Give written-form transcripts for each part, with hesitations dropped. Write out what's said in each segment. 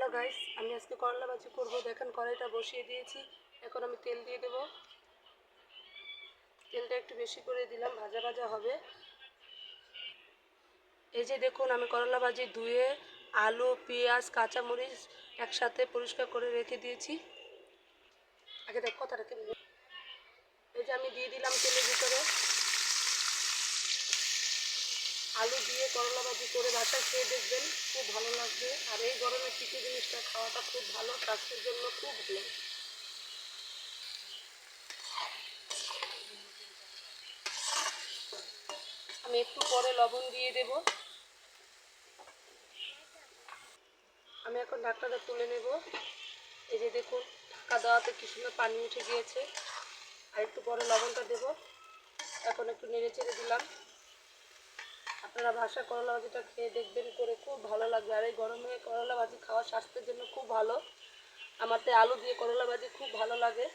Hello guys, আমি আজকে করলা ভাজি করব। দেখেন কড়াইটা বসিয়ে দিয়েছি। এখন আমি তেল দিয়ে দেব। তেলটা একটু বেশি করে দিলাম, ভাজা ভাজা হবে। এই যে দেখুন, আমি করলা ভাজি ধুয়ে আলু, পেঁয়াজ, কাঁচামরিচ একসাথে পরিষ্কার করে রেখে দিয়েছি। আগে দেখ কথা রেখে। এই যে আমি দিয়ে দিলাম তেলের ভিতরে আলু দিয়ে করলা ভাজি করে বাসায় খেয়ে দেখবেন, খুব ভালো লাগবে। আর এই গরমে চিটি জিনিসটা খাওয়াটা খুব ভালো, স্বাস্থ্যের জন্য খুব ভালো। আমি একটু পরে লবণ দিয়ে দেব। আমি এখন ঢাকনাটা তুলে নেব। এই যে দেখুন, ঢাকা দেওয়াতে কি সুন্দর পানি উঠে গিয়েছে। আর একটু পরে লবণটা দেব। এখন একটু নেড়ে চেড়ে দিলাম। আপনারা বাসায় করলা ভাজিটা খেয়ে দেখবেন, করে খুব ভালো লাগবে। আর এই গরমে করলা ভাজি খাওয়া স্বাস্থ্যের জন্য খুব ভালো। আমার তো আলু দিয়ে করলা ভাজি খুব ভালো লাগে।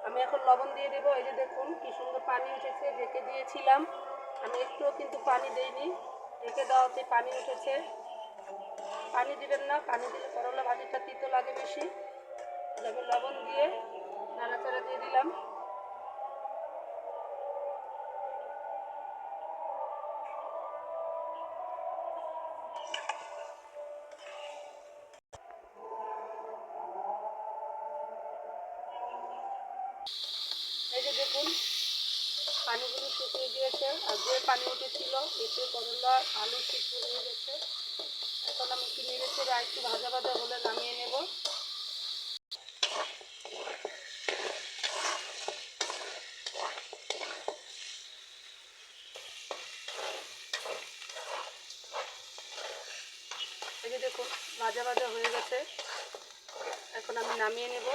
আমি এখন লবণ দিয়ে দেবো। এই যে দেখুন কি সুন্দর পানি উঠেছে, ঢেকে দিয়েছিলাম। আমি একটুও কিন্তু পানি দেইনি, ঢেকে দেওয়াতে পানি উঠেছে। পানি দিবেন না, পানি দিলে করলা ভাজিটা তিতো লাগে বেশি। আমি লবণ দিয়ে নাড়াচাড়া দিয়ে দিলাম। এই যে দেখুন, পানিগুলো শুকিয়ে গিয়েছে। আর যে পানি উঠেছিল এতে করলা আলু সিদ্ধ হয়ে গেছে। এখন আমি একটু নেড়ে চেড়ে আর একটু ভাজা ভাজা হলে নামিয়ে নেব। এই যে দেখুন, ভাজা ভাজা হয়ে গেছে। এখন আমি নামিয়ে নেব।